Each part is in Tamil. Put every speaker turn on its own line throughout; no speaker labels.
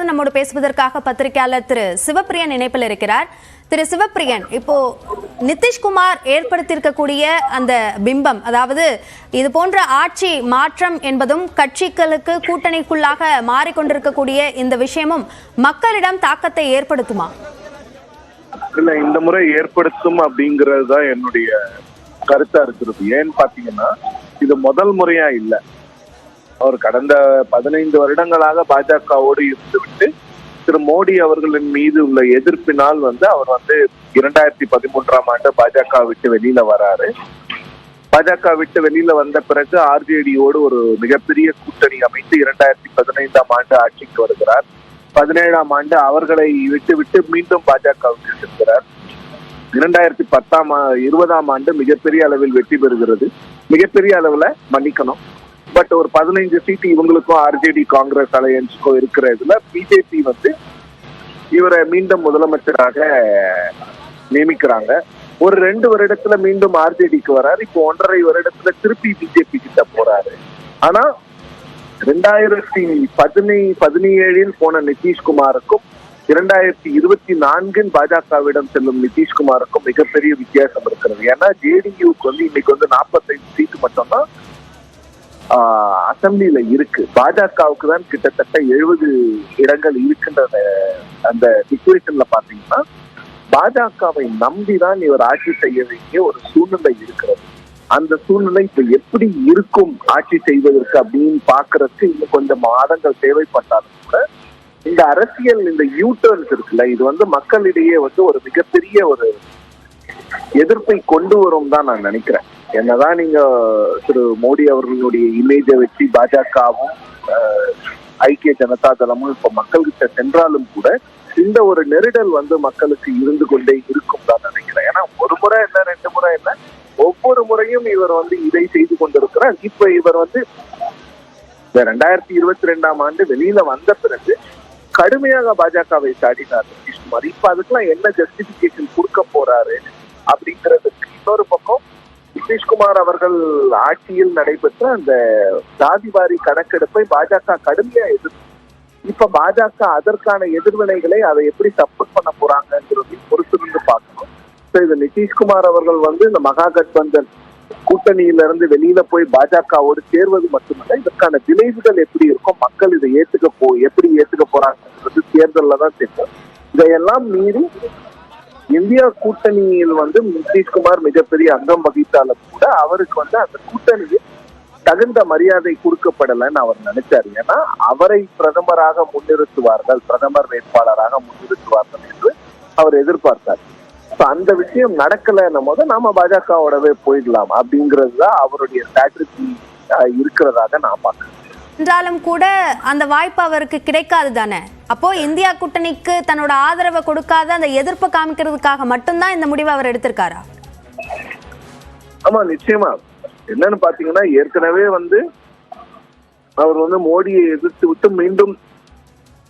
நம்மோடு பேசுவதற்காக பத்திரிகையாளர் திரு சிவப்பிரியன் இணைப்பில் இருக்கிறார். திரு சிவப்பிரியன், இப்போ நிதிஷ்குமார் ஏற்படுத்தியிருக்கக்கூடிய அந்த பிம்பம், அதாவது இது போன்ற ஆட்சி மாற்றம் என்பதும் கட்சிகளுக்கு கூட்டணிக்குள்ளாக மாறிக்கொண்டிருக்கக்கூடிய இந்த விஷயமும் மக்களிடம் தாக்கத்தை ஏற்படுத்துமா?
இல்ல, இந்த முறை ஏற்படுத்தும் அப்படிங்கிறது தான் என்னுடைய கருத்தா இருக்கிறது. ஏன்னு பாத்தீங்கன்னா, இது முதல் முறையா இல்ல. அவர் கடந்த 15 வருடங்களாக பாஜகவோடு இருந்துவிட்டு திரு மோடி அவர்களின் மீது உள்ள எதிர்ப்பினால் அவர் 2013ஆம் ஆண்டு பாஜக விட்டு வெளியில வராரு. பாஜக விட்டு வெளியில வந்த பிறகு ஆர்ஜேடியோடு ஒரு மிகப்பெரிய கூட்டணி அமைத்து 2015ஆம் ஆண்டு ஆட்சிக்கு வருகிறார். 17ஆம் ஆண்டு அவர்களை விட்டு மீண்டும் பாஜகவுக்கு செல்கிறார். 2020ஆம் ஆண்டு மிகப்பெரிய அளவில் வெற்றி பெறுகிறது. மிகப்பெரிய அளவுல மன்னிக்கணும், பட் ஒரு 15 சீட்டு இவங்களுக்கும் ஆர்ஜேடி காங்கிரஸ் அலையன்ஸுக்கும் இருக்கிற இதுல பிஜேபி இவரை மீண்டும் முதலமைச்சராக நியமிக்கிறாங்க. ஒரு 2 வருடத்துல மீண்டும் ஆர்ஜேடிக்கு வராரு. இப்போ 1.5 வருடத்துல திருப்பி பிஜேபி கிட்ட போறாரு. ஆனா 2017 போன நிதிஷ்குமாருக்கும் 2024 பாஜகவிடம் செல்லும் நிதிஷ்குமாருக்கும் மிகப்பெரிய வித்தியாசம் இருக்கிறது. ஏன்னா ஜேடியூக்கு இன்னைக்கு 45 சீட்டு மட்டும்தான் அசம்பிளியில இருக்கு. பாஜகவுக்கு தான் கிட்டத்தட்ட 70 இடங்கள் இருக்கின்ற அந்த சிச்சுவேஷன்ல பாத்தீங்கன்னா பாஜகவை நம்பிதான் இவர் ஆட்சி செய்ய வேண்டிய ஒரு சூழ்நிலை இருக்கிறது. அந்த சூழ்நிலை இப்ப எப்படி இருக்கும் ஆட்சி செய்வதற்கு அப்படின்னு பாக்குறதுக்கு இன்னும் கொஞ்சம் மாதங்கள் தேவைப்பட்டாலும் கூட இந்த அரசியல், இந்த யூடர்ன்ஸ் இருக்குல்ல, இது மக்களிடையே ஒரு மிகப்பெரிய ஒரு எதிர்ப்பை கொண்டு வரும் தான் நான் நினைக்கிறேன். என்னதான் நீங்க திரு மோடி அவர்களுடைய இமேஜை வச்சு பாஜகவும் ஐக்கிய ஜனதா தளமும் இப்ப மக்கள்கிட்ட சென்றாலும் கூட இந்த ஒரு நெருடல் மக்களுக்கு இருந்து கொண்டே இருக்கும் தான் நினைக்கிறேன். ஏன்னா ஒரு முறை இல்ல, 2 முறை இல்ல, ஒவ்வொரு முறையும் இவர் இதை செய்து கொண்டிருக்கிறார். இப்ப இவர் 2022ஆம் ஆண்டு வெளியில வந்த பிறகு கடுமையாக பாஜகவை சாடினார் நிதிஷ்குமார். இப்ப அதுக்கெல்லாம் என்ன ஜஸ்டிபிகேஷன் கொடுக்க போறாரு அப்படிங்கிறதுக்கு இன்னொரு பக்கம் நிதிஷ்குமார் அவர்கள் ஆட்சியில் நடைபெற்ற அந்த ஜாதிவாரி கணக்கெடுப்பை பாஜக கடுமையா எதிர்த்து, இப்ப பாஜக அதற்கான எதிர்வினைகளை அதை எப்படி சப்போர்ட் பண்ண போறாங்கிறது பொறுத்திருந்து பார்க்கணும். இது நிதிஷ்குமார் அவர்கள் இந்த மகாகட்பந்தன் கூட்டணியிலிருந்து வெளியில போய் பாஜகவோடு சேர்வது மட்டுமல்ல, இதற்கான விளைவுகள் எப்படி இருக்கும், மக்கள் இதை எப்படி ஏத்துக்க போறாங்கிறது தேர்தல்ல தான் தெரியும். இதையெல்லாம் மீறி இந்தியா கூட்டணியில் நிதிஷ்குமார் மிகப்பெரிய அங்கம் வகித்தாலும் கூட அவருக்கு அந்த கூட்டணியில் தகுந்த மரியாதை கொடுக்கப்படலைன்னு அவர் நினைச்சாரு. ஏன்னா அவரை பிரதமராக முன்னிறுத்துவார்கள், பிரதமர் வேட்பாளராக முன்னிறுத்துவார்கள் என்று அவர் எதிர்பார்த்தார். அந்த விஷயம் நடக்கலன்னும் போது நாம பாஜகவோடவே போயிடலாம் அப்படிங்கிறது தான் அவருடைய ஸ்ட்ராட்டஜி இருக்கிறதாக நான் பார்க்கிறேன்.
என்றாலும் கூட அந்த வாய்ப்பு அவருக்கு கிடைக்காது தானே. அப்போ இந்தியா கூட்டணிக்கு தன்னோட ஆதரவை கொடுக்காத அந்த எதிர்ப்பு காமிக்கிறதுக்காக மட்டும்தான் இந்த முடிவை அவர் எடுத்திருக்காரா?
ஆமா, நிச்சயமா. என்னன்னு பாத்தீங்கன்னா, ஏற்கனவே அவர் மோடியை எதிர்த்து விட்டு மீண்டும்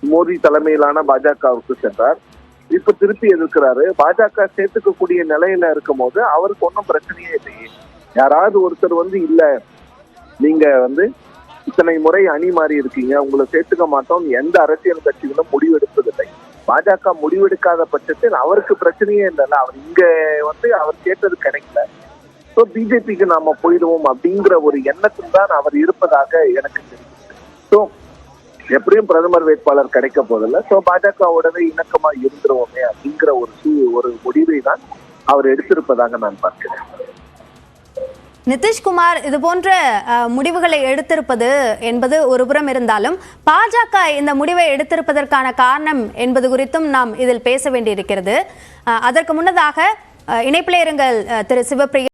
மோடி தலைமையிலான பாஜகவுக்கு சென்றார். இப்ப திருப்பி எதிர்க்கிறாரு. பாஜக சேர்த்துக்கக்கூடிய நிலையில இருக்கும் போது அவருக்கு ஒன்றும் பிரச்சனையே இல்லையே. யாராவது ஒருத்தர் இல்ல, நீங்க இத்தனை முறை அணி மாறி இருக்கீங்க, உங்களை சேர்த்துக்க மாட்டோம், எந்த அரசியல் கட்சிகளும் முடிவெடுப்பதில்லை. பாஜக முடிவெடுக்காத பட்சத்தில் அவருக்கு பிரச்சனையே இல்லைல்ல. அவர் இங்க அவர் கேட்டது கிடைக்கல, ஸோ பிஜேபிக்கு நாம போயிடுவோம் அப்படிங்கிற ஒரு எண்ணத்தில் தான் அவர் இருப்பதாக எனக்கு தெரியும். ஸோ எப்படியும் பிரதமர் வேட்பாளர் கிடைக்க போதில்லை, ஸோ பாஜகவோடவே இணக்கமா இருந்துருவோமே அப்படிங்கிற ஒரு முடிவை தான் அவர் எடுத்திருப்பதாக நான் பார்க்கிறேன்.
நிதிஷ்குமார் இது போன்ற முடிவுகளை எடுத்திருப்பது என்பது ஒருபுறம் இருந்தாலும், பாஜக இந்த முடிவை எடுத்திருப்பதற்கான காரணம் என்பது குறித்தும் நாம் இதில் பேச வேண்டியிருக்கிறது. அதற்கு முன்னதாக இணைப்பிலே இருங்கள் திரு சிவப்பிரியன்.